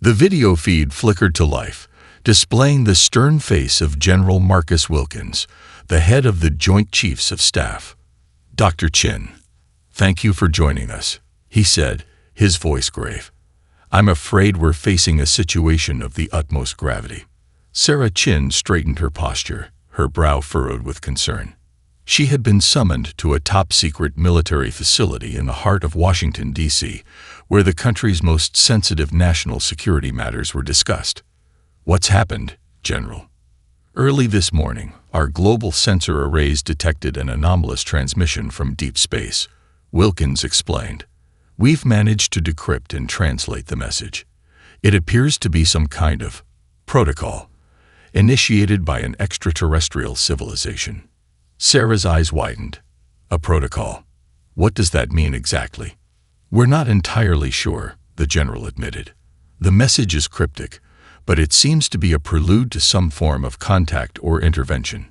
The video feed flickered to life, displaying the stern face of General Marcus Wilkins, the head of the Joint Chiefs of Staff. "Dr. Chin, thank you for joining us," he said, his voice grave. "I'm afraid we're facing a situation of the utmost gravity." Sarah Chin straightened her posture, her brow furrowed with concern. She had been summoned to a top-secret military facility in the heart of Washington, D.C., where the country's most sensitive national security matters were discussed. "What's happened, General?" "Early this morning, our global sensor arrays detected an anomalous transmission from deep space," Wilkins explained. "We've managed to decrypt and translate the message. It appears to be some kind of protocol, initiated by an extraterrestrial civilization." Sarah's eyes widened. "A protocol? What does that mean exactly?" "We're not entirely sure," the general admitted. "The message is cryptic, but it seems to be a prelude to some form of contact or intervention.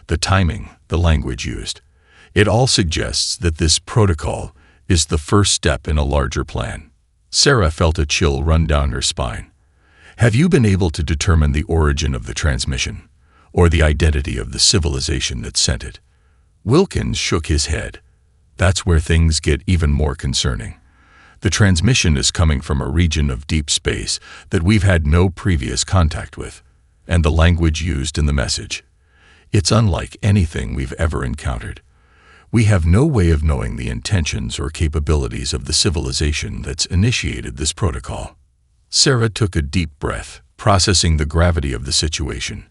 The timing, the language used, it all suggests that this protocol is the first step in a larger plan." Sarah felt a chill run down her spine. "Have you been able to determine the origin of the transmission, or the identity of the civilization that sent it?" Wilkins shook his head. "That's where things get even more concerning. The transmission is coming from a region of deep space that we've had no previous contact with, and the language used in the message, it's unlike anything we've ever encountered. We have no way of knowing the intentions or capabilities of the civilization that's initiated this protocol." Sarah took a deep breath, processing the gravity of the situation.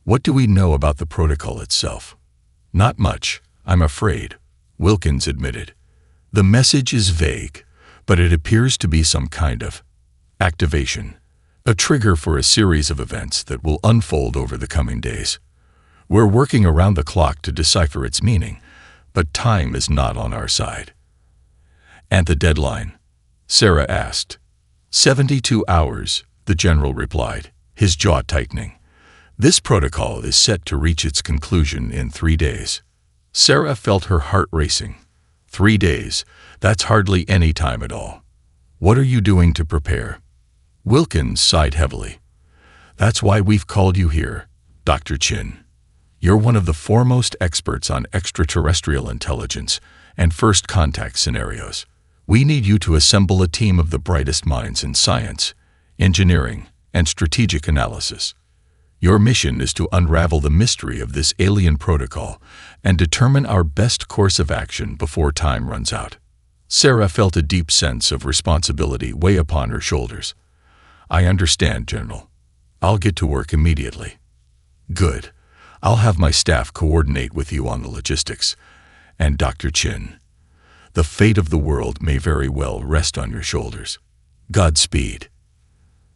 "What do we know about the protocol itself?" "Not much, I'm afraid," Wilkins admitted. "The message is vague, but it appears to be some kind of activation, a trigger for a series of events that will unfold over the coming days. We're working around the clock to decipher its meaning, but time is not on our side." "And the deadline?" Sarah asked. 72 hours, the general replied, his jaw tightening. "This protocol is set to reach its conclusion in 3 days." Sarah felt her heart racing. 3 days, that's hardly any time at all. "What are you doing to prepare?" Wilkins sighed heavily. "That's why we've called you here, Dr. Chin. You're one of the foremost experts on extraterrestrial intelligence and first contact scenarios. We need you to assemble a team of the brightest minds in science, engineering, and strategic analysis. Your mission is to unravel the mystery of this alien protocol and determine our best course of action before time runs out." Sarah felt a deep sense of responsibility weigh upon her shoulders. "I understand, General. I'll get to work immediately." "Good. I'll have my staff coordinate with you on the logistics. And Dr. Chin, the fate of the world may very well rest on your shoulders. Godspeed."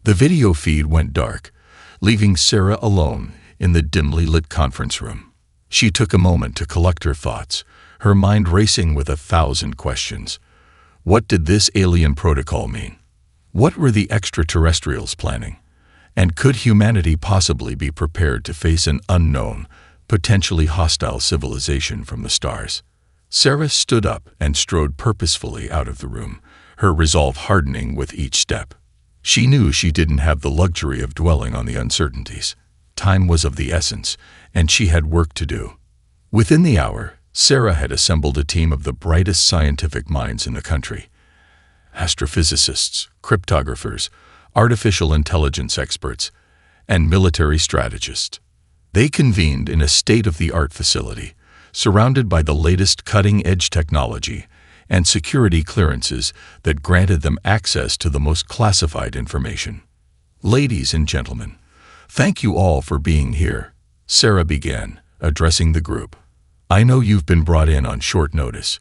The video feed went dark, leaving Sarah alone in the dimly lit conference room. She took a moment to collect her thoughts, her mind racing with 1,000 questions. What did this alien protocol mean? What were the extraterrestrials planning? And could humanity possibly be prepared to face an unknown, potentially hostile civilization from the stars? Sarah stood up and strode purposefully out of the room, her resolve hardening with each step. She knew she didn't have the luxury of dwelling on the uncertainties. Time was of the essence, and she had work to do. Within the hour, Sarah had assembled a team of the brightest scientific minds in the country. Astrophysicists, cryptographers, artificial intelligence experts, and military strategists. They convened in a state-of-the-art facility, surrounded by the latest cutting-edge technology and security clearances that granted them access to the most classified information. "Ladies and gentlemen, thank you all for being here," Sarah began, addressing the group. "I know you've been brought in on short notice,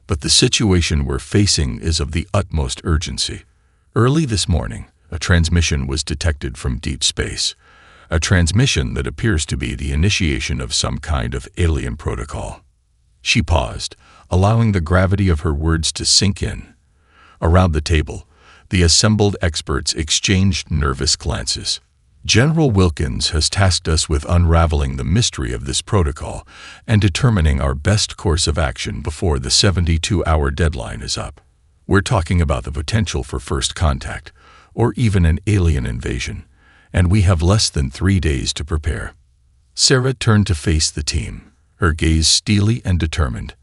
but the situation we're facing is of the utmost urgency. Early this morning, a transmission was detected from deep space, a transmission that appears to be the initiation of some kind of alien protocol." She paused, allowing the gravity of her words to sink in. Around the table, the assembled experts exchanged nervous glances. "General Wilkins has tasked us with unraveling the mystery of this protocol and determining our best course of action before the 72-hour deadline is up. We're talking about the potential for first contact, or even an alien invasion, and we have less than 3 days to prepare." Sarah turned to face the team, her gaze steely and determined.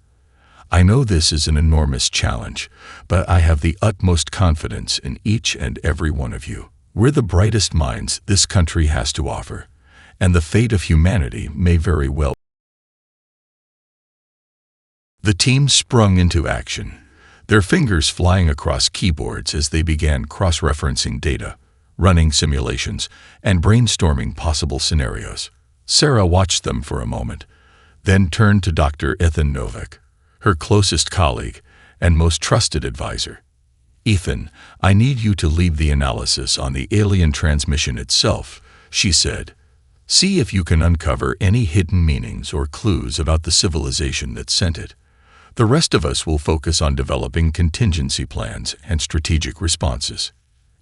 "I know this is an enormous challenge, but I have the utmost confidence in each and every one of you. We're the brightest minds this country has to offer, and the fate of humanity may very well." The team sprung into action, their fingers flying across keyboards as they began cross-referencing data, running simulations, and brainstorming possible scenarios. Sarah watched them for a moment, then turned to Dr. Ethan Novak, her closest colleague and most trusted advisor. "Ethan, I need you to lead the analysis on the alien transmission itself," she said. "See if you can uncover any hidden meanings or clues about the civilization that sent it. The rest of us will focus on developing contingency plans and strategic responses."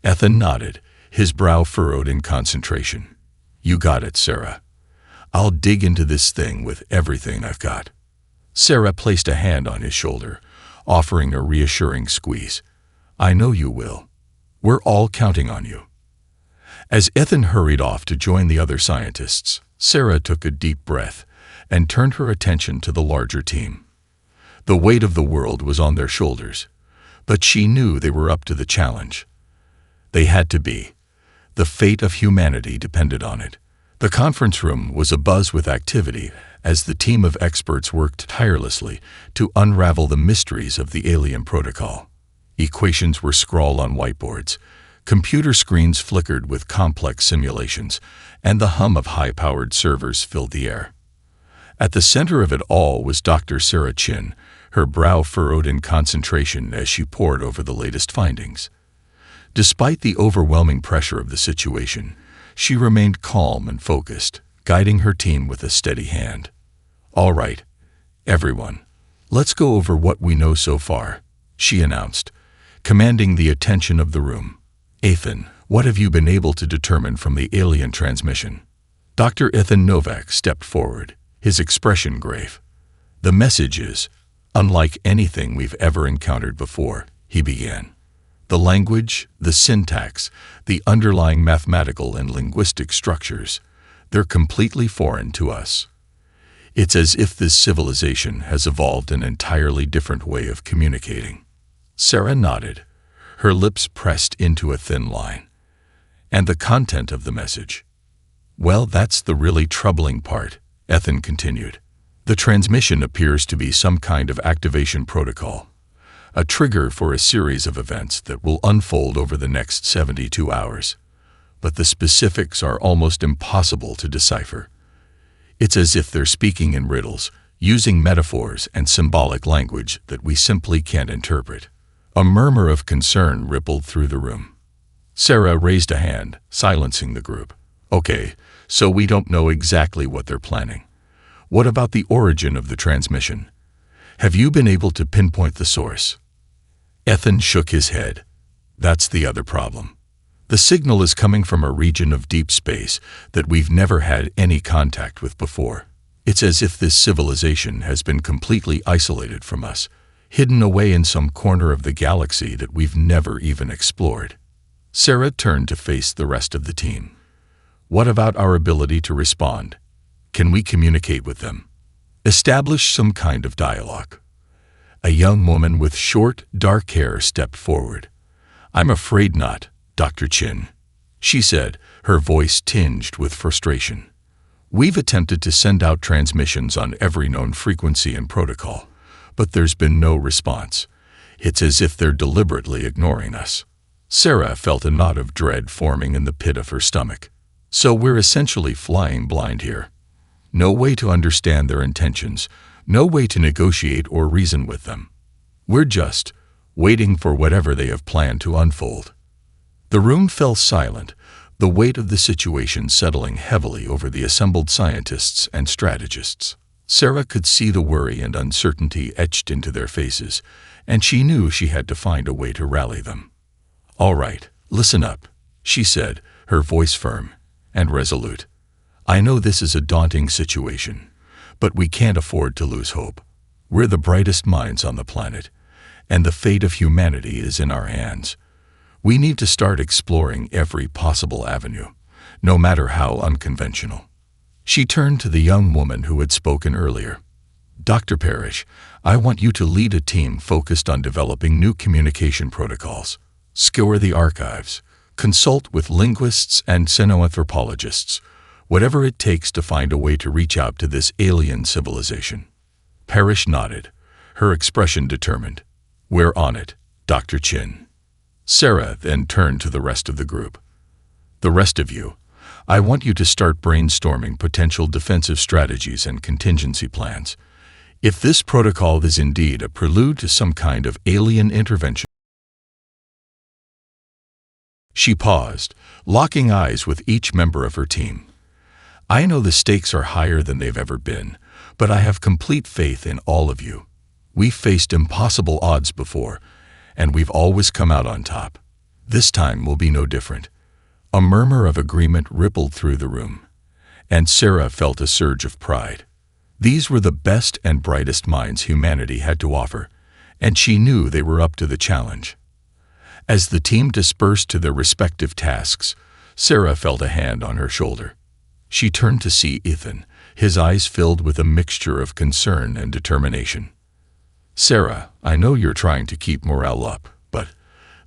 Ethan nodded, his brow furrowed in concentration. "You got it, Sarah. I'll dig into this thing with everything I've got." Sarah placed a hand on his shoulder, offering a reassuring squeeze. "I know you will. We're all counting on you." As Ethan hurried off to join the other scientists, Sarah took a deep breath and turned her attention to the larger team. The weight of the world was on their shoulders, but she knew they were up to the challenge. They had to be. The fate of humanity depended on it. The conference room was abuzz with activity as the team of experts worked tirelessly to unravel the mysteries of the alien protocol. Equations were scrawled on whiteboards, computer screens flickered with complex simulations, and the hum of high-powered servers filled the air. At the center of it all was Dr. Sarah Chin, her brow furrowed in concentration as she pored over the latest findings. Despite the overwhelming pressure of the situation, she remained calm and focused, guiding her team with a steady hand. "All right, everyone, let's go over what we know so far," she announced, commanding the attention of the room. "Ethan, what have you been able to determine from the alien transmission?" Dr. Ethan Novak stepped forward, his expression grave. "The message is unlike anything we've ever encountered before," he began. "The language, the syntax, the underlying mathematical and linguistic structures, they're completely foreign to us. It's as if this civilization has evolved an entirely different way of communicating." Sarah nodded, her lips pressed into a thin line. "And the content of the message?" "Well, that's the really troubling part," Ethan continued. "The transmission appears to be some kind of activation protocol, a trigger for a series of events that will unfold over the next 72 hours. But the specifics are almost impossible to decipher. It's as if they're speaking in riddles, using metaphors and symbolic language that we simply can't interpret." A murmur of concern rippled through the room. Sarah raised a hand, silencing the group. "Okay, so we don't know exactly what they're planning. What about the origin of the transmission? Have you been able to pinpoint the source?" Ethan shook his head. "That's the other problem. The signal is coming from a region of deep space that we've never had any contact with before. It's as if this civilization has been completely isolated from us, hidden away in some corner of the galaxy that we've never even explored." Sarah turned to face the rest of the team. "What about our ability to respond? Can we communicate with them? Establish some kind of dialogue?" A young woman with short, dark hair stepped forward. "I'm afraid not, Dr. Chin," she said, her voice tinged with frustration. "We've attempted to send out transmissions on every known frequency and protocol, but there's been no response. It's as if they're deliberately ignoring us." Sarah felt a knot of dread forming in the pit of her stomach. "So we're essentially flying blind here. No way to understand their intentions, no way to negotiate or reason with them. We're just waiting for whatever they have planned to unfold." The room fell silent, the weight of the situation settling heavily over the assembled scientists and strategists. Sarah could see the worry and uncertainty etched into their faces, and she knew she had to find a way to rally them. "All right, listen up," she said, her voice firm and resolute. "I know this is a daunting situation, but we can't afford to lose hope. We're the brightest minds on the planet, and the fate of humanity is in our hands. We need to start exploring every possible avenue, no matter how unconventional. She turned to the young woman who had spoken earlier. Dr. Parrish, I want you to lead a team focused on developing new communication protocols. Scour the archives. Consult with linguists and xenoanthropologists, whatever it takes to find a way to reach out to this alien civilization. Parrish nodded, her expression determined. We're on it, Dr. Chin. Sarah then turned to the rest of the group. The rest of you, I want you to start brainstorming potential defensive strategies and contingency plans. If this protocol is indeed a prelude to some kind of alien intervention. She paused, locking eyes with each member of her team. I know the stakes are higher than they've ever been, but I have complete faith in all of you. We've faced impossible odds before, and we've always come out on top. This time will be no different. A murmur of agreement rippled through the room, and Sarah felt a surge of pride. These were the best and brightest minds humanity had to offer, and she knew they were up to the challenge. As the team dispersed to their respective tasks, Sarah felt a hand on her shoulder. She turned to see Ethan, his eyes filled with a mixture of concern and determination. Sarah, I know you're trying to keep morale up, but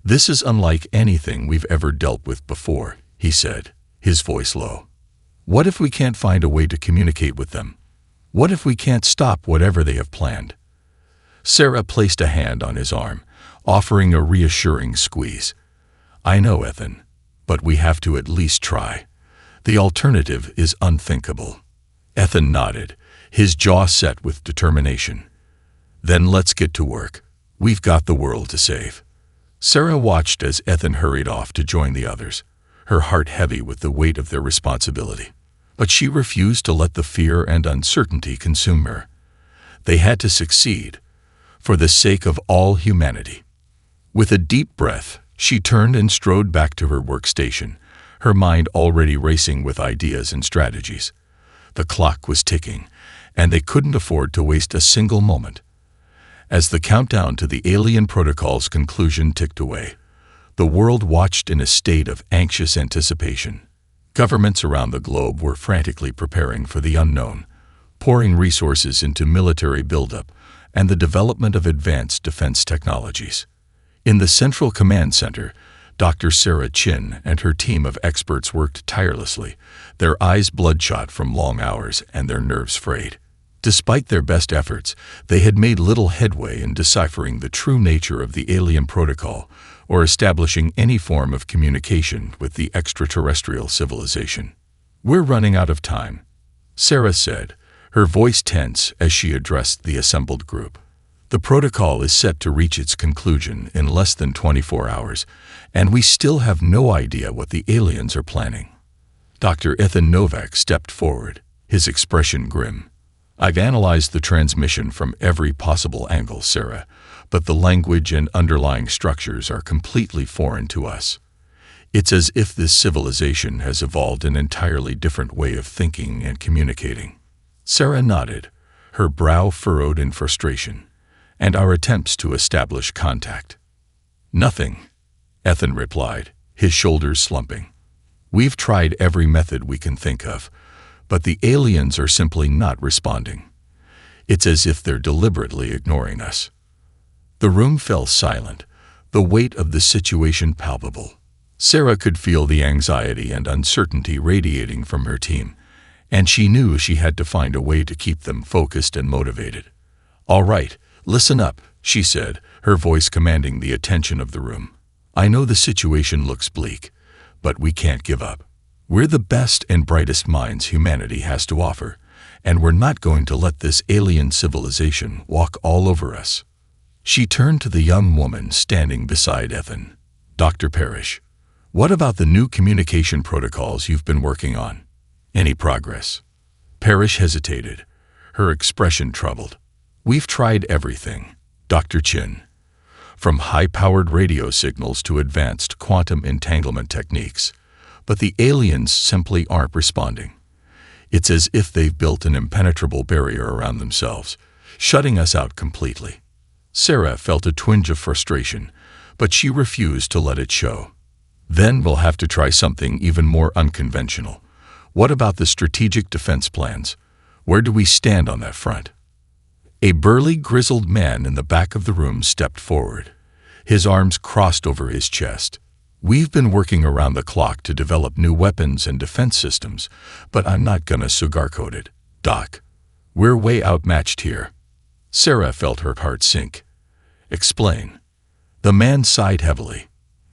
this is unlike anything we've ever dealt with before, he said, his voice low. What if we can't find a way to communicate with them? What if we can't stop whatever they have planned? Sarah placed a hand on his arm, offering a reassuring squeeze. I know, Ethan, but we have to at least try. The alternative is unthinkable. Ethan nodded, his jaw set with determination. Then let's get to work. We've got the world to save. Sarah watched as Ethan hurried off to join the others, her heart heavy with the weight of their responsibility. But she refused to let the fear and uncertainty consume her. They had to succeed, for the sake of all humanity. With a deep breath, she turned and strode back to her workstation, her mind already racing with ideas and strategies. The clock was ticking, and they couldn't afford to waste a single moment. As the countdown to the alien protocol's conclusion ticked away, the world watched in a state of anxious anticipation. Governments around the globe were frantically preparing for the unknown, pouring resources into military buildup and the development of advanced defense technologies. In the Central Command Center, Dr. Sarah Chin and her team of experts worked tirelessly, their eyes bloodshot from long hours and their nerves frayed. Despite their best efforts, they had made little headway in deciphering the true nature of the alien protocol or establishing any form of communication with the extraterrestrial civilization. We're running out of time, Sarah said, her voice tense as she addressed the assembled group. The protocol is set to reach its conclusion in less than 24 hours, and we still have no idea what the aliens are planning. Dr. Ethan Novak stepped forward, his expression grim. I've analyzed the transmission from every possible angle, Sarah, but the language and underlying structures are completely foreign to us. It's as if this civilization has evolved an entirely different way of thinking and communicating. Sarah nodded, her brow furrowed in frustration. And our attempts to establish contact. Nothing, Ethan replied, his shoulders slumping. We've tried every method we can think of, but the aliens are simply not responding. It's as if they're deliberately ignoring us. The room fell silent, the weight of the situation palpable. Sarah could feel the anxiety and uncertainty radiating from her team, and she knew she had to find a way to keep them focused and motivated. All right. Listen up, she said, her voice commanding the attention of the room. I know the situation looks bleak, but we can't give up. We're the best and brightest minds humanity has to offer, and we're not going to let this alien civilization walk all over us. She turned to the young woman standing beside Ethan. Dr. Parrish, what about the new communication protocols you've been working on? Any progress? Parrish hesitated, her expression troubled. We've tried everything, Dr. Chin, from high-powered radio signals to advanced quantum entanglement techniques, but the aliens simply aren't responding. It's as if they've built an impenetrable barrier around themselves, shutting us out completely. Sarah felt a twinge of frustration, but she refused to let it show. Then we'll have to try something even more unconventional. What about the strategic defense plans? Where do we stand on that front? A burly, grizzled man in the back of the room stepped forward. His arms crossed over his chest. We've been working around the clock to develop new weapons and defense systems, but I'm not gonna sugarcoat it, Doc. We're way outmatched here. Sarah felt her heart sink. Explain. The man sighed heavily.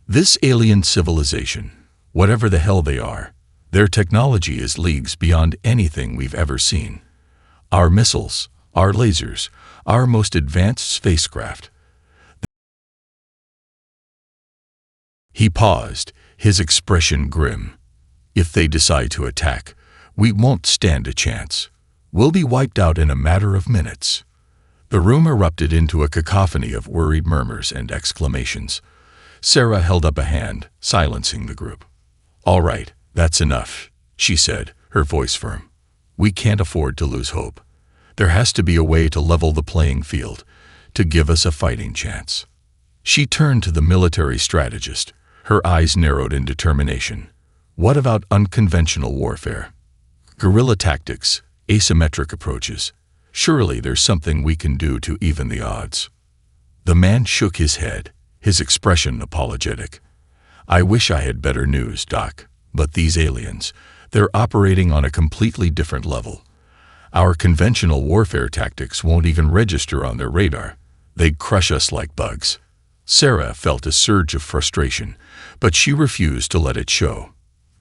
This alien civilization, whatever the hell they are, their technology is leagues beyond anything we've ever seen. Our missiles, our lasers, our most advanced spacecraft. He paused, his expression grim. If they decide to attack, we won't stand a chance. We'll be wiped out in a matter of minutes. The room erupted into a cacophony of worried murmurs and exclamations. Sarah held up a hand, silencing the group. All right, that's enough, she said, her voice firm. We can't afford to lose hope. There has to be a way to level the playing field, to give us a fighting chance. She turned to the military strategist, her eyes narrowed in determination. What about unconventional warfare? Guerrilla tactics, asymmetric approaches. Surely there's something we can do to even the odds. The man shook his head, his expression apologetic. I wish I had better news, Doc, but these aliens, they're operating on a completely different level. Our conventional warfare tactics won't even register on their radar. They'd crush us like bugs. Sarah felt a surge of frustration, but she refused to let it show.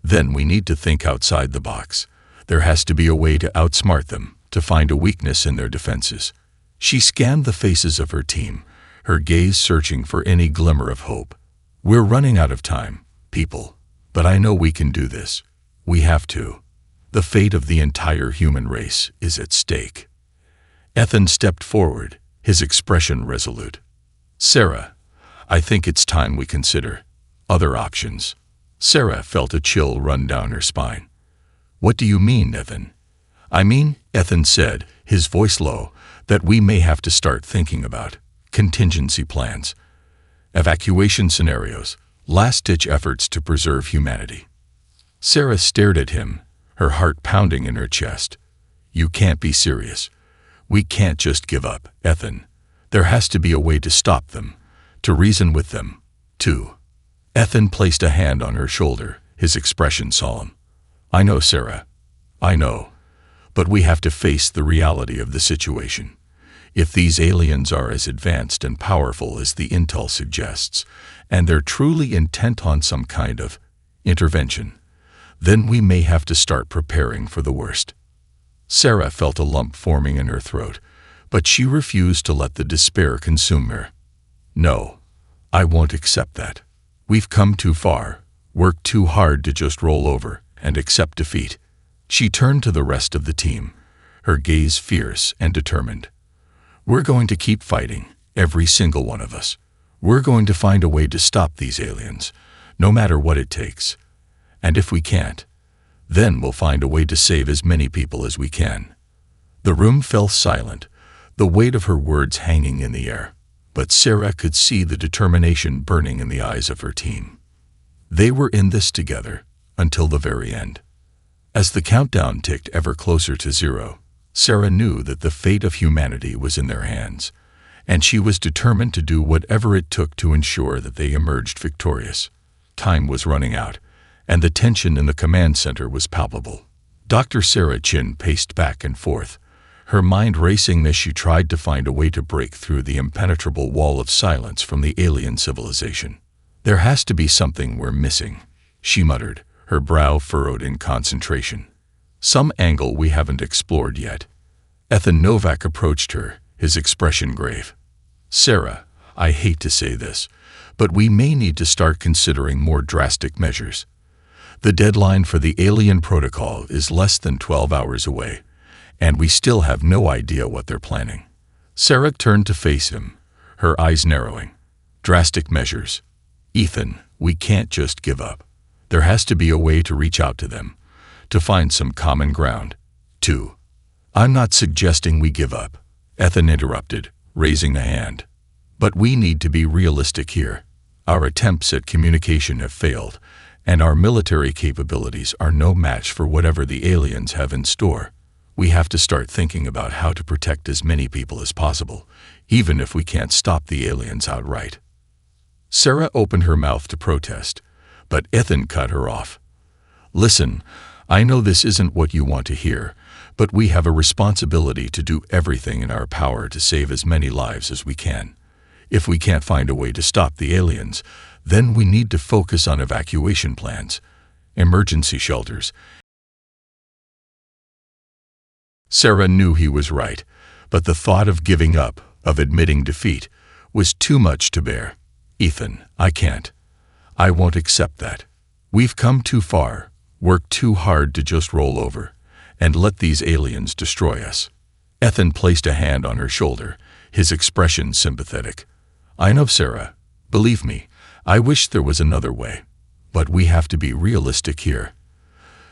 Then we need to think outside the box. There has to be a way to outsmart them, to find a weakness in their defenses. She scanned the faces of her team, her gaze searching for any glimmer of hope. We're running out of time, people, but I know we can do this. We have to. The fate of the entire human race is at stake. Ethan stepped forward, his expression resolute. Sarah, I think it's time we consider other options. Sarah felt a chill run down her spine. What do you mean, Ethan? I mean, Ethan said, his voice low, that we may have to start thinking about contingency plans, evacuation scenarios, last-ditch efforts to preserve humanity. Sarah stared at him, her heart pounding in her chest. You can't be serious. We can't just give up, Ethan. There has to be a way to stop them, to reason with them, too. Ethan placed a hand on her shoulder, his expression solemn. I know, Sarah. I know. But we have to face the reality of the situation. If these aliens are as advanced and powerful as the intel suggests, and they're truly intent on some kind of intervention, then we may have to start preparing for the worst. Sarah felt a lump forming in her throat, but she refused to let the despair consume her. No, I won't accept that. We've come too far, worked too hard to just roll over and accept defeat. She turned to the rest of the team, her gaze fierce and determined. We're going to keep fighting, every single one of us. We're going to find a way to stop these aliens, no matter what it takes. And if we can't, then we'll find a way to save as many people as we can. The room fell silent, the weight of her words hanging in the air, but Sarah could see the determination burning in the eyes of her team. They were in this together until the very end. As the countdown ticked ever closer to 0, Sarah knew that the fate of humanity was in their hands, and she was determined to do whatever it took to ensure that they emerged victorious. Time was running out, and the tension in the command center was palpable. Dr. Sarah Chin paced back and forth, her mind racing as she tried to find a way to break through the impenetrable wall of silence from the alien civilization. There has to be something we're missing, she muttered, her brow furrowed in concentration. Some angle we haven't explored yet. Ethan Novak approached her, his expression grave. Sarah, I hate to say this, but we may need to start considering more drastic measures. The deadline for the alien protocol is less than 12 hours away, and we still have no idea what they're planning. Sarah turned to face him, her eyes narrowing. Drastic measures. Ethan, we can't just give up. There has to be a way to reach out to them, to find some common ground. 2. I'm not suggesting we give up, Ethan interrupted, raising a hand. But we need to be realistic here. Our attempts at communication have failed, and our military capabilities are no match for whatever the aliens have in store. We have to start thinking about how to protect as many people as possible, even if we can't stop the aliens outright." Sarah opened her mouth to protest, but Ethan cut her off. "Listen, I know this isn't what you want to hear, but we have a responsibility to do everything in our power to save as many lives as we can. If we can't find a way to stop the aliens, then we need to focus on evacuation plans, emergency shelters." Sarah knew he was right, but the thought of giving up, of admitting defeat, was too much to bear. "Ethan, I can't. I won't accept that. We've come too far, worked too hard to just roll over, and let these aliens destroy us." Ethan placed a hand on her shoulder, his expression sympathetic. "I know, Sarah. Believe me, I wish there was another way. But we have to be realistic here.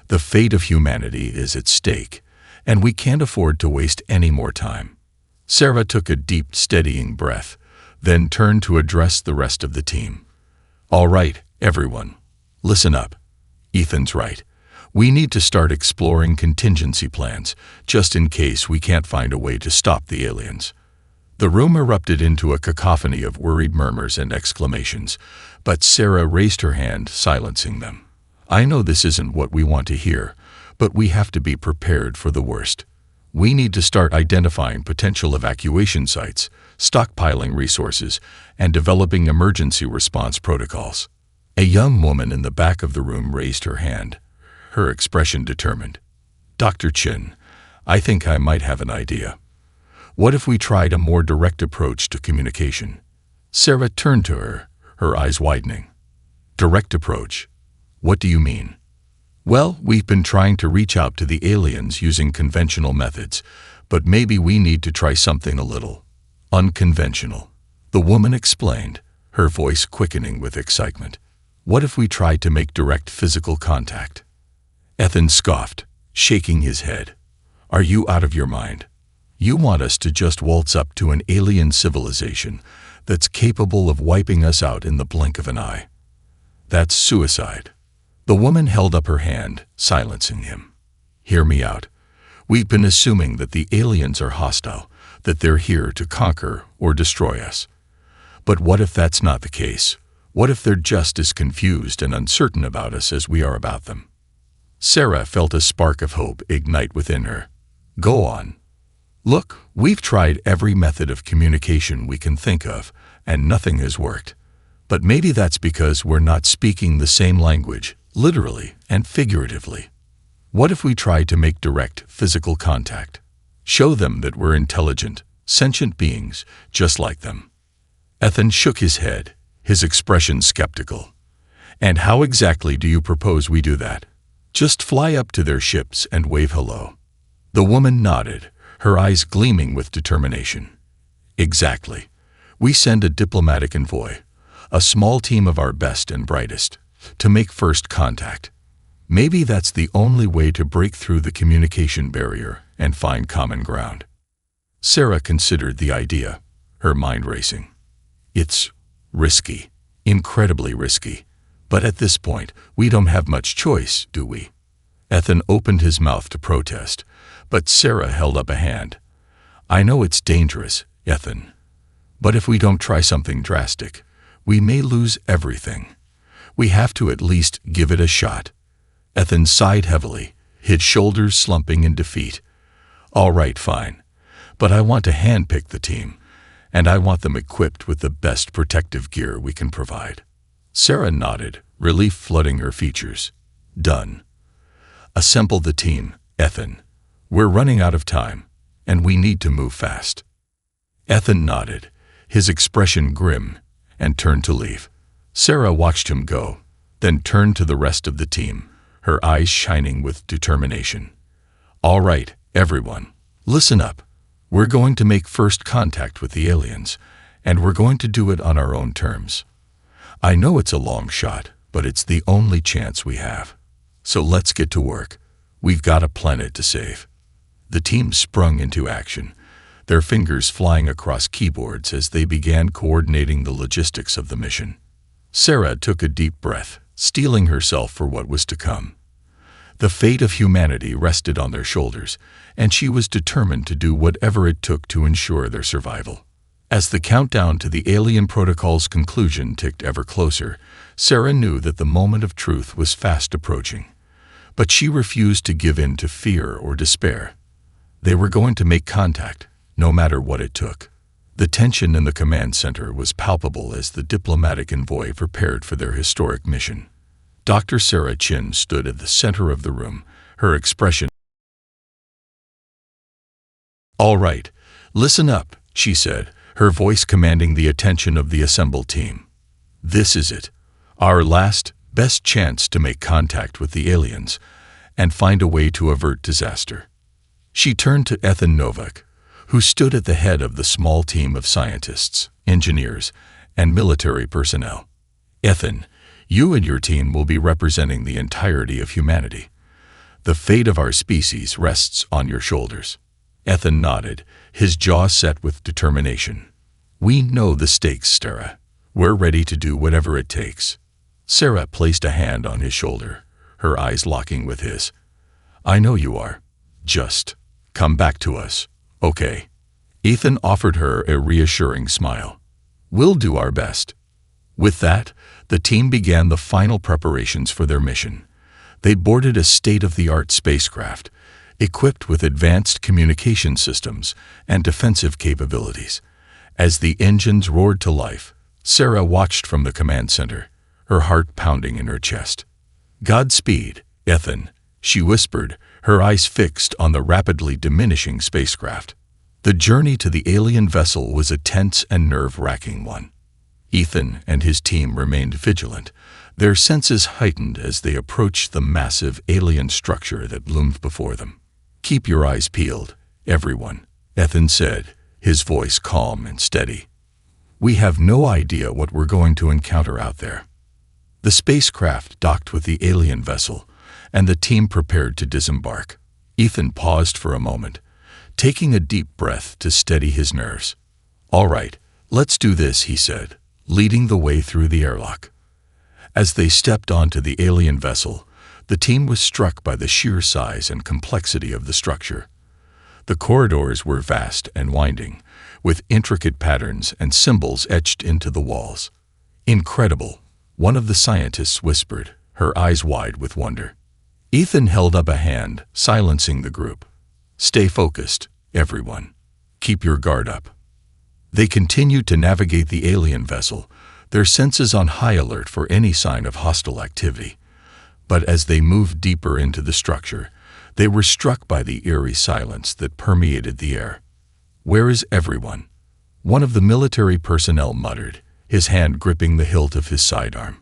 The fate of humanity is at stake, and we can't afford to waste any more time." Sarah took a deep, steadying breath, then turned to address the rest of the team. "All right, everyone, listen up. Ethan's right. We need to start exploring contingency plans, just in case we can't find a way to stop the aliens." The room erupted into a cacophony of worried murmurs and exclamations, but Sarah raised her hand, silencing them. "I know this isn't what we want to hear, but we have to be prepared for the worst. We need to start identifying potential evacuation sites, stockpiling resources, and developing emergency response protocols." A young woman in the back of the room raised her hand, her expression determined. "Dr. Chin, I think I might have an idea. What if we tried a more direct approach to communication?" Sarah turned to her, her eyes widening. "Direct approach? What do you mean?" "Well, we've been trying to reach out to the aliens using conventional methods, but maybe we need to try something a little unconventional," the woman explained, her voice quickening with excitement. "What if we tried to make direct physical contact?" Ethan scoffed, shaking his head. "Are you out of your mind? You want us to just waltz up to an alien civilization that's capable of wiping us out in the blink of an eye? That's suicide." The woman held up her hand, silencing him. "Hear me out. We've been assuming that the aliens are hostile, that they're here to conquer or destroy us. But what if that's not the case? What if they're just as confused and uncertain about us as we are about them?" Sarah felt a spark of hope ignite within her. "Go on. Look, we've tried every method of communication we can think of, and nothing has worked. But maybe that's because we're not speaking the same language, literally and figuratively. What if we tried to make direct physical contact? Show them that we're intelligent, sentient beings, just like them." Ethan shook his head, his expression skeptical. "And how exactly do you propose we do that? Just fly up to their ships and wave hello?" The woman nodded, her eyes gleaming with determination. "Exactly. We send a diplomatic envoy, a small team of our best and brightest, to make first contact. Maybe that's the only way to break through the communication barrier and find common ground." Sarah considered the idea, her mind racing. "It's risky, incredibly risky. But at this point, we don't have much choice, do we?" Ethan opened his mouth to protest, but Sarah held up a hand. "I know it's dangerous, Ethan. But if we don't try something drastic, we may lose everything. We have to at least give it a shot." Ethan sighed heavily, his shoulders slumping in defeat. "All right, fine. But I want to handpick the team, and I want them equipped with the best protective gear we can provide." Sarah nodded, relief flooding her features. "Done. Assemble the team, Ethan. We're running out of time, and we need to move fast." Ethan nodded, his expression grim, and turned to leave. Sarah watched him go, then turned to the rest of the team, her eyes shining with determination. "All right, everyone, listen up. We're going to make first contact with the aliens, and we're going to do it on our own terms. I know it's a long shot, but it's the only chance we have. So let's get to work. We've got a planet to save." The team sprung into action, their fingers flying across keyboards as they began coordinating the logistics of the mission. Sarah took a deep breath, steeling herself for what was to come. The fate of humanity rested on their shoulders, and she was determined to do whatever it took to ensure their survival. As the countdown to the alien protocol's conclusion ticked ever closer, Sarah knew that the moment of truth was fast approaching. But she refused to give in to fear or despair. They were going to make contact, no matter what it took. The tension in the command center was palpable as the diplomatic envoy prepared for their historic mission. Dr. Sarah Chin stood at the center of the room, her expression. "All right, listen up," she said, her voice commanding the attention of the assembled team. "This is it. Our last, best chance to make contact with the aliens and find a way to avert disaster." She turned to Ethan Novak, who stood at the head of the small team of scientists, engineers, and military personnel. "Ethan, you and your team will be representing the entirety of humanity. The fate of our species rests on your shoulders." Ethan nodded, his jaw set with determination. "We know the stakes, Sarah. We're ready to do whatever it takes." Sarah placed a hand on his shoulder, her eyes locking with his. "I know you are. Just come back to us, okay?" Ethan offered her a reassuring smile. "We'll do our best." With that, the team began the final preparations for their mission. They boarded a state-of-the-art spacecraft, equipped with advanced communication systems and defensive capabilities. As the engines roared to life, Sarah watched from the command center, her heart pounding in her chest. "Godspeed, Ethan," she whispered, her eyes fixed on the rapidly diminishing spacecraft. The journey to the alien vessel was a tense and nerve-wracking one. Ethan and his team remained vigilant, their senses heightened as they approached the massive alien structure that loomed before them. "Keep your eyes peeled, everyone," Ethan said, his voice calm and steady. "We have no idea what we're going to encounter out there." The spacecraft docked with the alien vessel, and the team prepared to disembark. Ethan paused for a moment, taking a deep breath to steady his nerves. "All right, let's do this," he said, leading the way through the airlock. As they stepped onto the alien vessel, the team was struck by the sheer size and complexity of the structure. The corridors were vast and winding, with intricate patterns and symbols etched into the walls. "Incredible," one of the scientists whispered, her eyes wide with wonder. Ethan held up a hand, silencing the group. "Stay focused, everyone. Keep your guard up." They continued to navigate the alien vessel, their senses on high alert for any sign of hostile activity. But as they moved deeper into the structure, they were struck by the eerie silence that permeated the air. "Where is everyone?" one of the military personnel muttered, his hand gripping the hilt of his sidearm.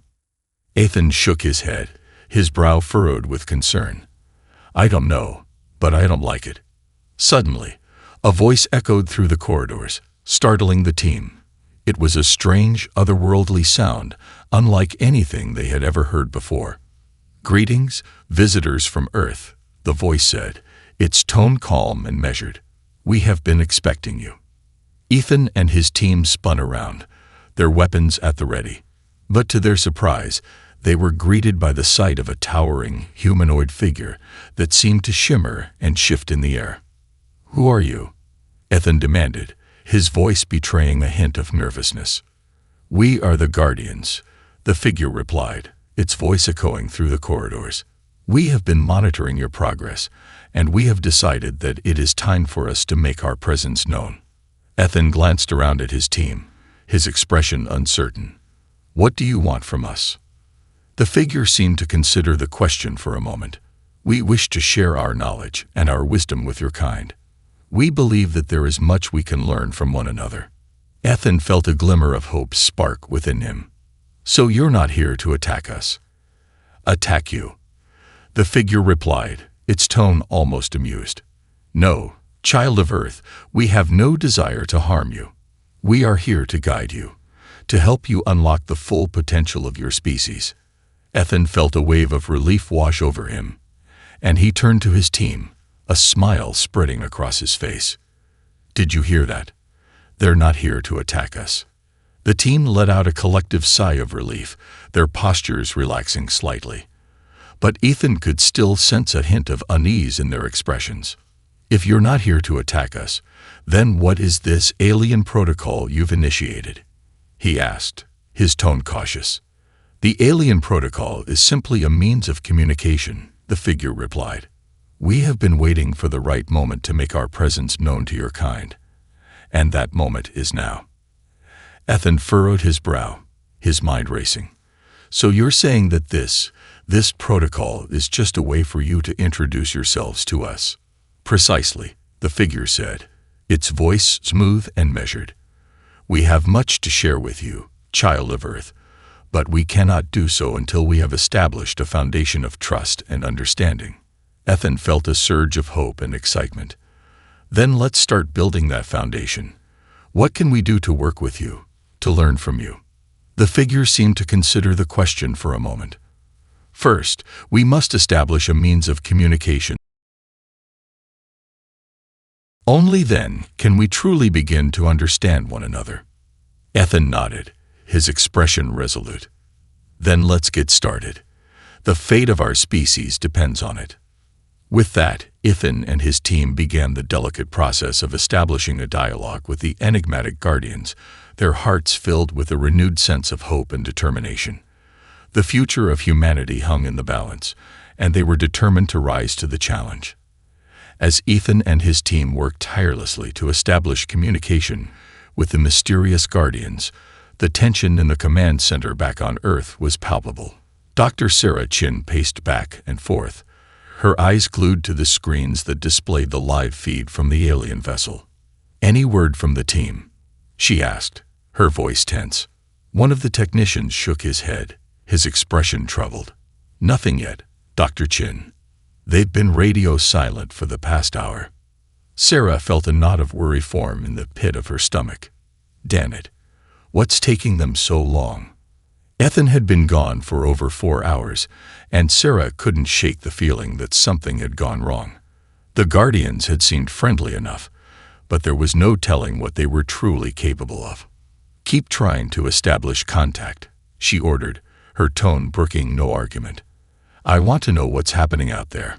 Ethan shook his head, his brow furrowed with concern. "I don't know, but I don't like it." Suddenly, a voice echoed through the corridors, startling the team. It was a strange, otherworldly sound, unlike anything they had ever heard before. "Greetings, visitors from Earth," the voice said, its tone calm and measured. "We have been expecting you." Ethan and his team spun around, their weapons at the ready. But to their surprise, they were greeted by the sight of a towering, humanoid figure that seemed to shimmer and shift in the air. "Who are you?" Ethan demanded, his voice betraying a hint of nervousness. "We are the Guardians," the figure replied, its voice echoing through the corridors. "We have been monitoring your progress, and we have decided that it is time for us to make our presence known." Ethan glanced around at his team, his expression uncertain. "What do you want from us?" The figure seemed to consider the question for a moment. "We wish to share our knowledge and our wisdom with your kind. We believe that there is much we can learn from one another." Ethan felt a glimmer of hope spark within him. "So you're not here to attack us?" "Attack you?" the figure replied, its tone almost amused. "No, child of Earth, we have no desire to harm you. We are here to guide you, to help you unlock the full potential of your species." Ethan felt a wave of relief wash over him, and he turned to his team, a smile spreading across his face. "Did you hear that? They're not here to attack us. The team let out a collective sigh of relief, their postures relaxing slightly. But Ethan could still sense a hint of unease in their expressions. "If you're not here to attack us, then what is this alien protocol you've initiated?" he asked, his tone cautious. "The alien protocol is simply a means of communication," the figure replied. "We have been waiting for the right moment to make our presence known to your kind. And that moment is now." Ethan furrowed his brow, his mind racing. "So you're saying that this protocol is just a way for you to introduce yourselves to us?" "Precisely," the figure said, its voice smooth and measured. "We have much to share with you, child of Earth, but we cannot do so until we have established a foundation of trust and understanding." Ethan felt a surge of hope and excitement. "Then let's start building that foundation. What can we do to work with you, to learn from you?" The figure seemed to consider the question for a moment. "First, we must establish a means of communication. Only then can we truly begin to understand one another." Ethan nodded, his expression resolute. "Then let's get started. The fate of our species depends on it." With that, Ethan and his team began the delicate process of establishing a dialogue with the enigmatic guardians, their hearts filled with a renewed sense of hope and determination. The future of humanity hung in the balance, and they were determined to rise to the challenge. As Ethan and his team worked tirelessly to establish communication with the mysterious guardians, the tension in the command center back on Earth was palpable. Dr. Sarah Chin paced back and forth, her eyes glued to the screens that displayed the live feed from the alien vessel. "Any word from the team?" she asked, her voice tense. One of the technicians shook his head, his expression troubled. "Nothing yet, Dr. Chin. They've been radio silent for the past hour." Sarah felt a knot of worry form in the pit of her stomach. Damn it. What's taking them so long? Ethan had been gone for over 4 hours, and Sarah couldn't shake the feeling that something had gone wrong. The Guardians had seemed friendly enough, but there was no telling what they were truly capable of. "Keep trying to establish contact," she ordered, her tone brooking no argument. "I want to know what's happening out there,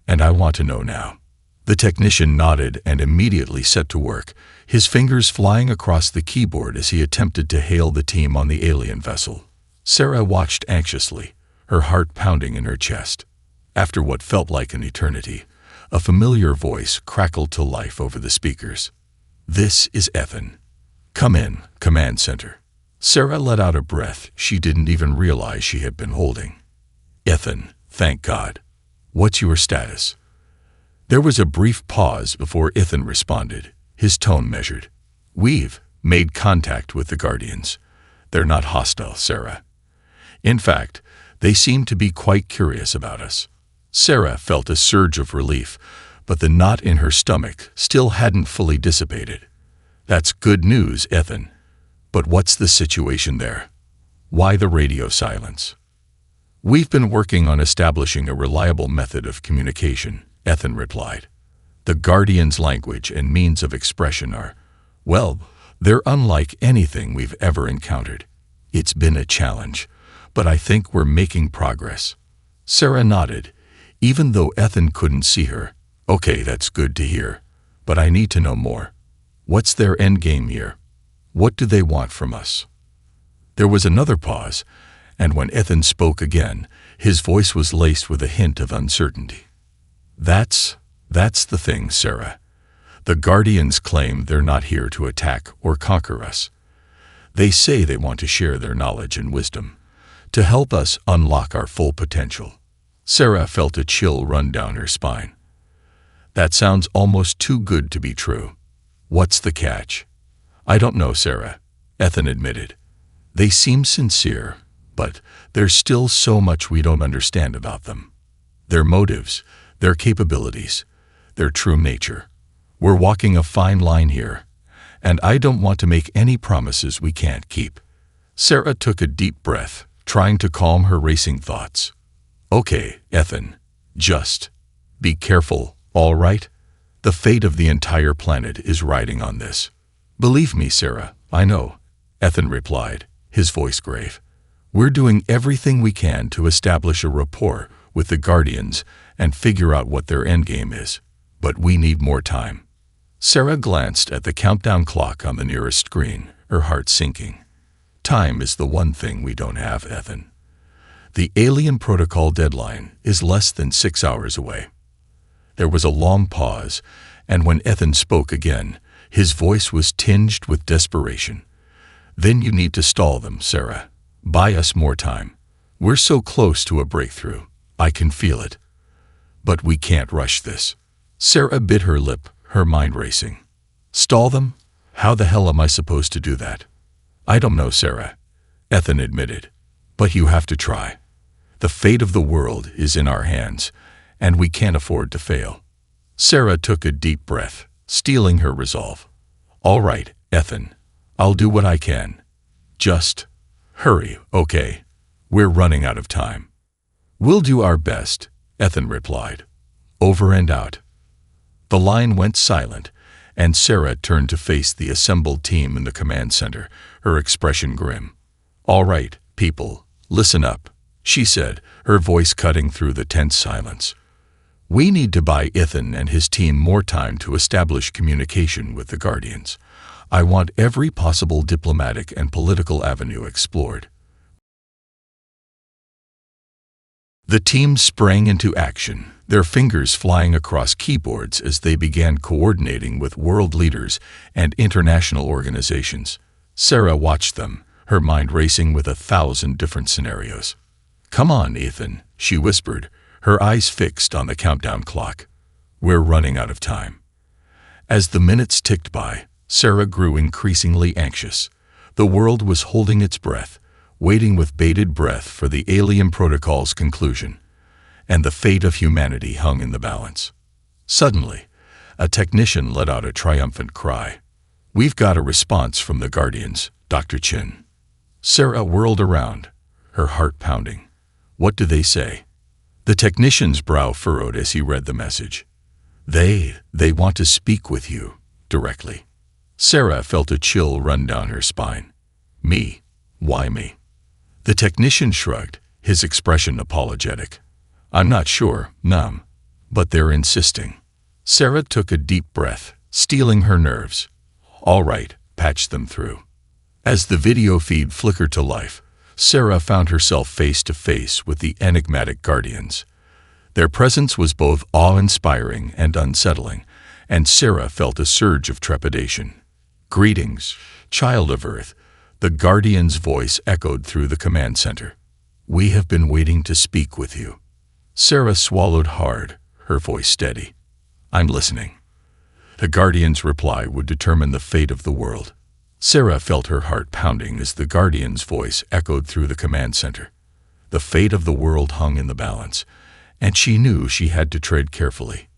and I want to know now." The technician nodded and immediately set to work, his fingers flying across the keyboard as he attempted to hail the team on the alien vessel. Sarah watched anxiously, her heart pounding in her chest. After what felt like an eternity, a familiar voice crackled to life over the speakers. "This is Ethan. Come in, command center." Sarah let out a breath she didn't even realize she had been holding. "Ethan, thank God. What's your status?" There was a brief pause before Ethan responded, his tone measured. "We've made contact with the Guardians. They're not hostile, Sarah. In fact, they seem to be quite curious about us." Sarah felt a surge of relief, but the knot in her stomach still hadn't fully dissipated. "That's good news, Ethan. But what's the situation there? Why the radio silence?" "We've been working on establishing a reliable method of communication," Ethan replied. "The Guardians' language and means of expression are, well, they're unlike anything we've ever encountered. It's been a challenge, but I think we're making progress." Sarah nodded, even though Ethan couldn't see her. "Okay, that's good to hear, but I need to know more. What's their endgame here? What do they want from us?" There was another pause, and when Ethan spoke again, his voice was laced with a hint of uncertainty. That's the thing, Sarah. The Guardians claim they're not here to attack or conquer us. They say they want to share their knowledge and wisdom, to help us unlock our full potential." Sarah felt a chill run down her spine. "That sounds almost too good to be true. What's the catch?" "I don't know, Sarah," Ethan admitted. "They seem sincere, but there's still so much we don't understand about them. Their motives, their capabilities, their true nature. We're walking a fine line here, and I don't want to make any promises we can't keep." Sarah took a deep breath, trying to calm her racing thoughts. "Okay, Ethan, just be careful, all right? The fate of the entire planet is riding on this." "Believe me, Sarah, I know." Ethan replied, his voice grave. "We're doing everything we can to establish a rapport with the Guardians and figure out what their endgame is. But we need more time." Sarah glanced at the countdown clock on the nearest screen, her heart sinking. "Time is the one thing we don't have, Ethan. The alien protocol deadline is less than 6 hours away." There was a long pause, and when Ethan spoke again, his voice was tinged with desperation. "Then you need to stall them, Sarah. Buy us more time. We're so close to a breakthrough. I can feel it. But we can't rush this." Sarah bit her lip, her mind racing. "Stall them? How the hell am I supposed to do that?" "I don't know, Sarah," Ethan admitted. "But you have to try. The fate of the world is in our hands, and we can't afford to fail." Sarah took a deep breath, steeling her resolve. "All right, Ethan. I'll do what I can. Just hurry, okay? We're running out of time." "We'll do our best," Ethan replied. Over and out. The line went silent, and Sarah turned to face the assembled team in the command center, her expression grim. "All right, people, listen up," she said, her voice cutting through the tense silence. "We need to buy Ethan and his team more time to establish communication with the Guardians. I want every possible diplomatic and political avenue explored." The team sprang into action, their fingers flying across keyboards as they began coordinating with world leaders and international organizations. Sarah watched them, her mind racing with 1,000 different scenarios. "Come on, Ethan," she whispered, her eyes fixed on the countdown clock. "We're running out of time." As the minutes ticked by, Sarah grew increasingly anxious. The world was holding its breath, waiting with bated breath for the alien protocol's conclusion, and the fate of humanity hung in the balance. Suddenly, a technician let out a triumphant cry. "We've got a response from the Guardians, Dr. Chin." Sarah whirled around, her heart pounding. "What do they say?" The technician's brow furrowed as he read the message. They want to speak with you, directly." Sarah felt a chill run down her spine. "Me? Why me?" The technician shrugged, his expression apologetic. "I'm not sure, numb, but they're insisting." Sarah took a deep breath, steeling her nerves. "All right, patch them through." As the video feed flickered to life, Sarah found herself face to face with the enigmatic Guardians. Their presence was both awe-inspiring and unsettling, and Sarah felt a surge of trepidation. "Greetings, child of Earth," the Guardian's voice echoed through the command center. "We have been waiting to speak with you." Sarah swallowed hard, her voice steady. "I'm listening." The Guardian's reply would determine the fate of the world. Sarah felt her heart pounding as the Guardian's voice echoed through the command center. The fate of the world hung in the balance, and she knew she had to tread carefully.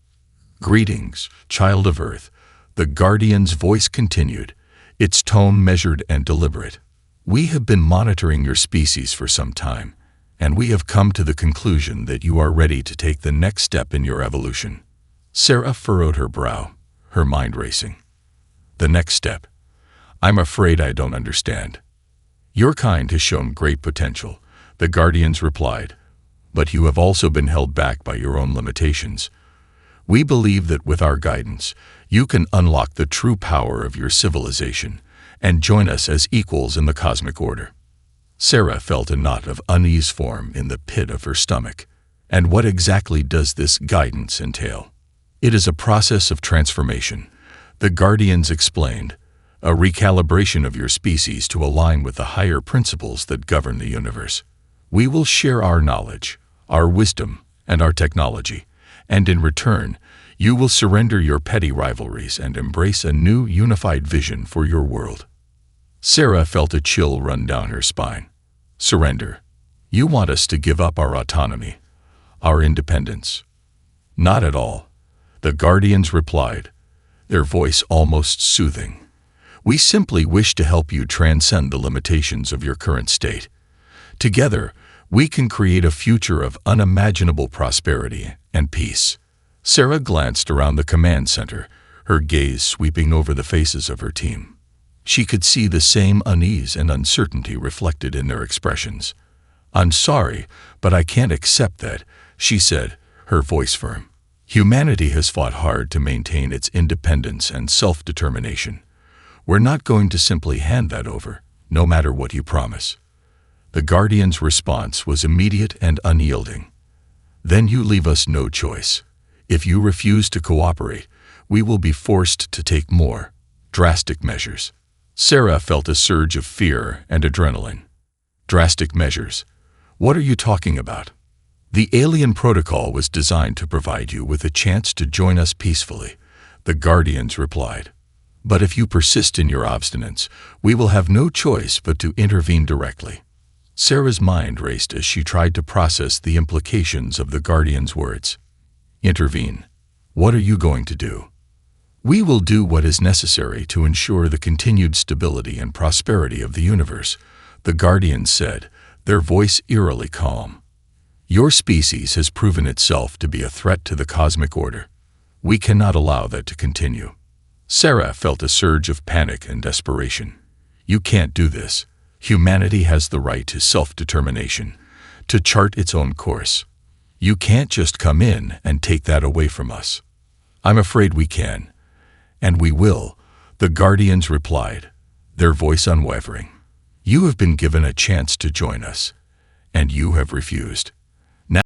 "Greetings, child of Earth," the Guardian's voice continued, its tone measured and deliberate. "We have been monitoring your species for some time, and we have come to the conclusion that you are ready to take the next step in your evolution." Sarah furrowed her brow, her mind racing. "The next step? I'm afraid I don't understand." "Your kind has shown great potential," the Guardians replied, "but you have also been held back by your own limitations. We believe that with our guidance, you can unlock the true power of your civilization and join us as equals in the cosmic order." Sarah felt a knot of unease form in the pit of her stomach. "And what exactly does this guidance entail?" "It is a process of transformation," the Guardians explained, "a recalibration of your species to align with the higher principles that govern the universe. We will share our knowledge, our wisdom, and our technology, and in return, you will surrender your petty rivalries and embrace a new unified vision for your world." Sarah felt a chill run down her spine. "Surrender? You want us to give up our autonomy, our independence?" "Not at all," the Guardians replied, their voice almost soothing. "We simply wish to help you transcend the limitations of your current state. Together, we can create a future of unimaginable prosperity and peace." Sarah glanced around the command center, her gaze sweeping over the faces of her team. She could see the same unease and uncertainty reflected in their expressions. "I'm sorry, but I can't accept that," she said, her voice firm. "Humanity has fought hard to maintain its independence and self-determination. We're not going to simply hand that over, no matter what you promise." The Guardian's response was immediate and unyielding. "Then you leave us no choice. If you refuse to cooperate, we will be forced to take more drastic measures." Sarah felt a surge of fear and adrenaline. Drastic measures? What are you talking about? "The alien protocol was designed to provide you with a chance to join us peacefully," the Guardians replied. "But if you persist in your obstinance, we will have no choice but to intervene directly." Sarah's mind raced as she tried to process the implications of the Guardian's words. "Intervene? What are you going to do?" "We will do what is necessary to ensure the continued stability and prosperity of the universe," the Guardians said, their voice eerily calm. "Your species has proven itself to be a threat to the cosmic order. We cannot allow that to continue." Sarah felt a surge of panic and desperation. "You can't do this. Humanity has the right to self-determination, to chart its own course. You can't just come in and take that away from us." "I'm afraid we can. And we will," the Guardians replied, their voice unwavering. "You have been given a chance to join us, and you have refused. Now..."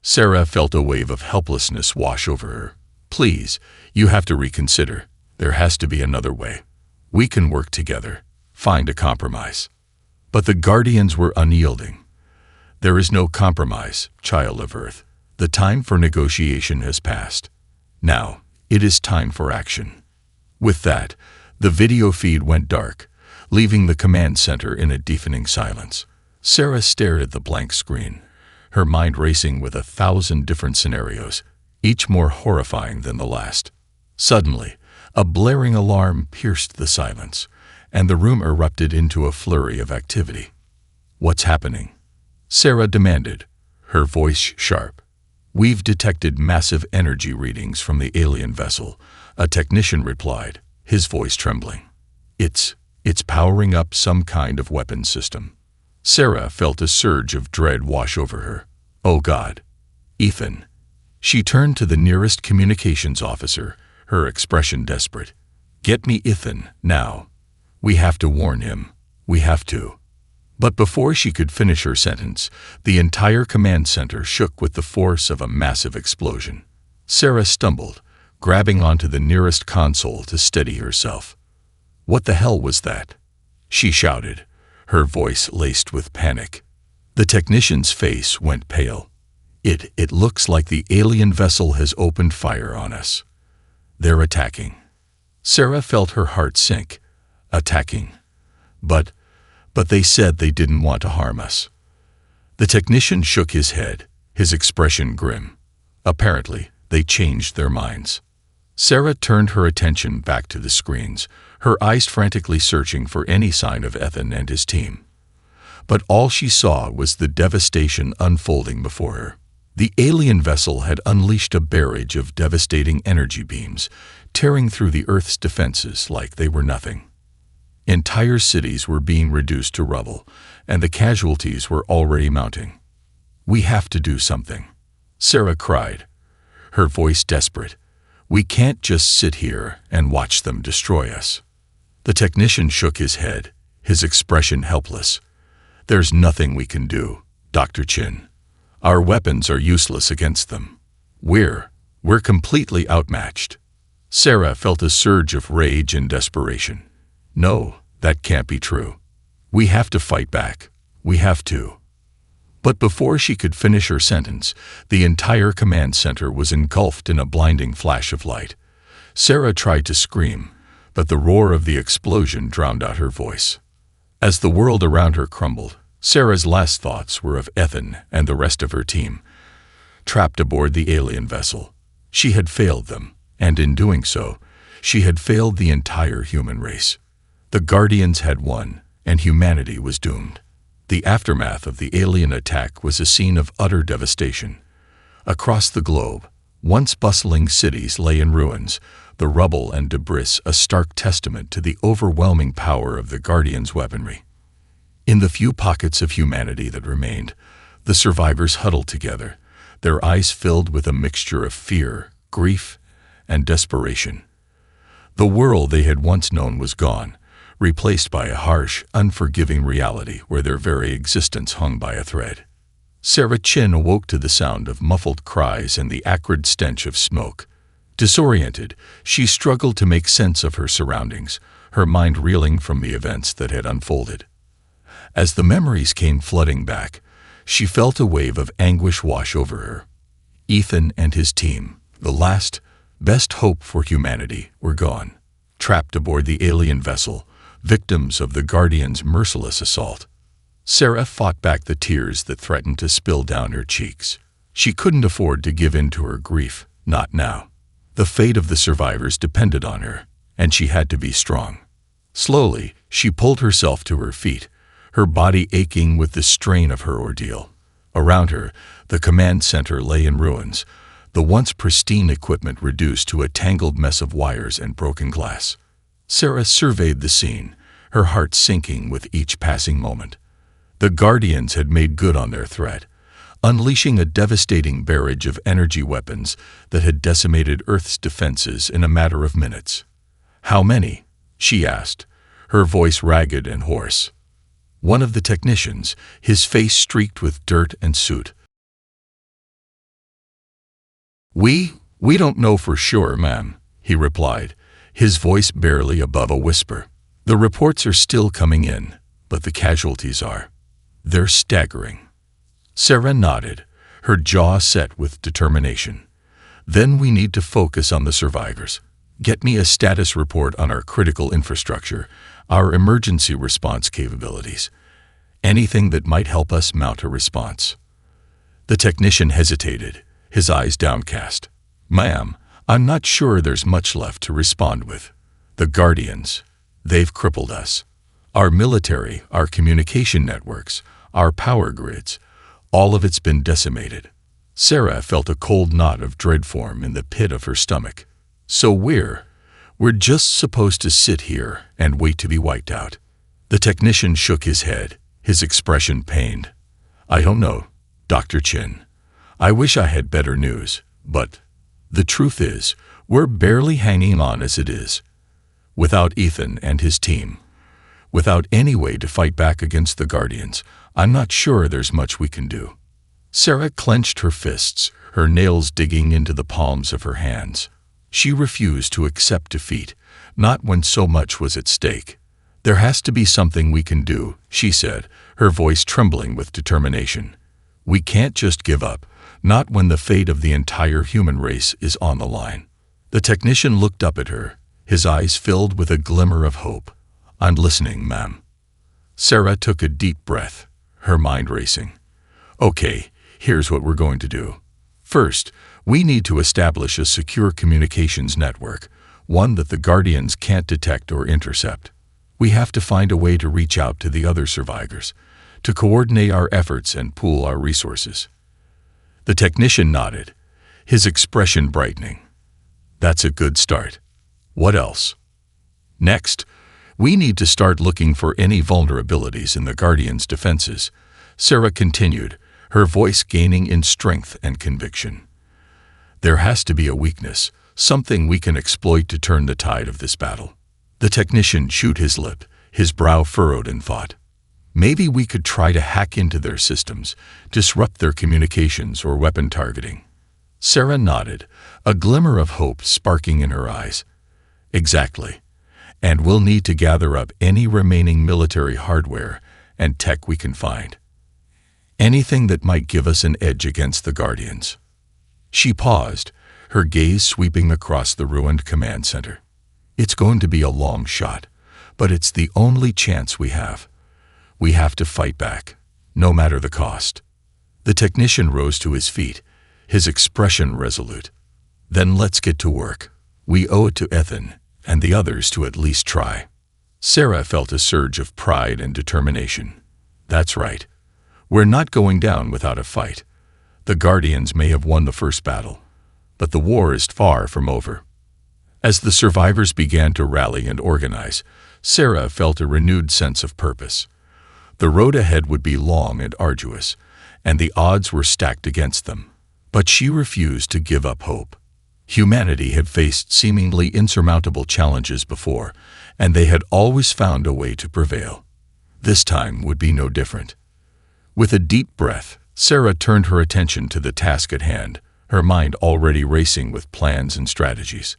Sarah felt a wave of helplessness wash over her. "Please, you have to reconsider. There has to be another way. We can work together, find a compromise." But the Guardians were unyielding. "There is no compromise, child of Earth. The time for negotiation has passed. Now, it is time for action." With that, the video feed went dark, leaving the command center in a deafening silence. Sarah stared at the blank screen, her mind racing with 1,000 different scenarios, each more horrifying than the last. Suddenly, a blaring alarm pierced the silence, and the room erupted into a flurry of activity. "What's happening?" Sarah demanded, her voice sharp. "We've detected massive energy readings from the alien vessel," a technician replied, his voice trembling. It's powering up some kind of weapon system." Sarah felt a surge of dread wash over her. "Oh God. Ethan." She turned to the nearest communications officer, her expression desperate. "Get me Ethan, now. We have to warn him. We have to." But before she could finish her sentence, the entire command center shook with the force of a massive explosion. Sarah stumbled, grabbing onto the nearest console to steady herself. "What the hell was that?" she shouted, her voice laced with panic. The technician's face went pale. It looks like the alien vessel has opened fire on us. They're attacking." Sarah felt her heart sink. Attacking. But they said they didn't want to harm us." The technician shook his head, his expression grim. Apparently, they changed their minds. Sarah turned her attention back to the screens, her eyes frantically searching for any sign of Ethan and his team. But all she saw was the devastation unfolding before her. The alien vessel had unleashed a barrage of devastating energy beams, tearing through the Earth's defenses like they were nothing. Entire cities were being reduced to rubble, and the casualties were already mounting. "We have to do something," Sarah cried, her voice desperate. "We can't just sit here and watch them destroy us." The technician shook his head, his expression helpless. "There's nothing we can do, Dr. Chin. Our weapons are useless against them. We're completely outmatched." Sarah felt a surge of rage and desperation. "No, that can't be true. We have to fight back. We have to." But before she could finish her sentence, the entire command center was engulfed in a blinding flash of light. Sarah tried to scream, but the roar of the explosion drowned out her voice. As the world around her crumbled, Sarah's last thoughts were of Ethan and the rest of her team, trapped aboard the alien vessel. She had failed them, and in doing so, she had failed the entire human race. The Guardians had won, and humanity was doomed. The aftermath of the alien attack was a scene of utter devastation. Across the globe, once bustling cities lay in ruins, the rubble and debris a stark testament to the overwhelming power of the Guardians' weaponry. In the few pockets of humanity that remained, the survivors huddled together, their eyes filled with a mixture of fear, grief, and desperation. The world they had once known was gone, replaced by a harsh, unforgiving reality where their very existence hung by a thread. Sarah Chin awoke to the sound of muffled cries and the acrid stench of smoke. Disoriented, she struggled to make sense of her surroundings, her mind reeling from the events that had unfolded. As the memories came flooding back, she felt a wave of anguish wash over her. Ethan and his team, the last, best hope for humanity, were gone, trapped aboard the alien vessel, victims of the Guardians' merciless assault. Sarah fought back the tears that threatened to spill down her cheeks. She couldn't afford to give in to her grief, not now. The fate of the survivors depended on her, and she had to be strong. Slowly, she pulled herself to her feet, her body aching with the strain of her ordeal. Around her, the command center lay in ruins, the once pristine equipment reduced to a tangled mess of wires and broken glass. Sarah surveyed the scene, her heart sinking with each passing moment. The Guardians had made good on their threat, unleashing a devastating barrage of energy weapons that had decimated Earth's defenses in a matter of minutes. "How many?" she asked, her voice ragged and hoarse. One of the technicians, his face streaked with dirt and soot. We don't know for sure, ma'am," he replied, his voice barely above a whisper. "The reports are still coming in, but the casualties are. They're staggering." Sarah nodded, her jaw set with determination. "Then we need to focus on the survivors. Get me a status report on our critical infrastructure, our emergency response capabilities. Anything that might help us mount a response." The technician hesitated, his eyes downcast. "Ma'am, I'm not sure there's much left to respond with. The Guardians, they've crippled us. Our military, our communication networks, our power grids, all of it's been decimated." Sarah felt a cold knot of dread form in the pit of her stomach. "So we're just supposed to sit here and wait to be wiped out?" The technician shook his head, his expression pained. "I don't know, Dr. Chin. I wish I had better news, but the truth is, we're barely hanging on as it is. Without Ethan and his team, without any way to fight back against the Guardians, I'm not sure there's much we can do." Sarah clenched her fists, her nails digging into the palms of her hands. She refused to accept defeat, not when so much was at stake. "There has to be something we can do," she said, her voice trembling with determination. "We can't just give up, not when the fate of the entire human race is on the line." The technician looked up at her, his eyes filled with a glimmer of hope. "I'm listening, ma'am." Sarah took a deep breath, her mind racing. "Okay, here's what we're going to do. First, we need to establish a secure communications network, one that the Guardians can't detect or intercept. We have to find a way to reach out to the other survivors, to coordinate our efforts and pool our resources." The technician nodded, his expression brightening. "That's a good start. What else?" "Next, we need to start looking for any vulnerabilities in the Guardians' defenses," Sarah continued, her voice gaining in strength and conviction. "There has to be a weakness, something we can exploit to turn the tide of this battle." The technician chewed his lip, his brow furrowed in thought. "Maybe we could try to hack into their systems, disrupt their communications or weapon targeting." Sarah nodded, a glimmer of hope sparking in her eyes. "Exactly. And we'll need to gather up any remaining military hardware and tech we can find. Anything that might give us an edge against the Guardians." She paused, her gaze sweeping across the ruined command center. "It's going to be a long shot, but it's the only chance we have. We have to fight back, no matter the cost." The technician rose to his feet, his expression resolute. "Then let's get to work. We owe it to Ethan and the others to at least try." Sarah felt a surge of pride and determination. "That's right. We're not going down without a fight. The Guardians may have won the first battle, but the war is far from over." As the survivors began to rally and organize, Sarah felt a renewed sense of purpose. The road ahead would be long and arduous, and the odds were stacked against them. But she refused to give up hope. Humanity had faced seemingly insurmountable challenges before, and they had always found a way to prevail. This time would be no different. With a deep breath, Sarah turned her attention to the task at hand, her mind already racing with plans and strategies.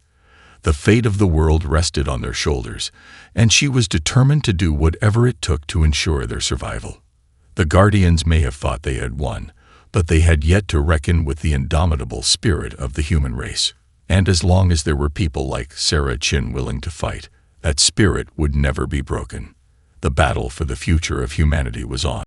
The fate of the world rested on their shoulders, and she was determined to do whatever it took to ensure their survival. The Guardians may have thought they had won, but they had yet to reckon with the indomitable spirit of the human race. And as long as there were people like Sarah Chin willing to fight, that spirit would never be broken. The battle for the future of humanity was on.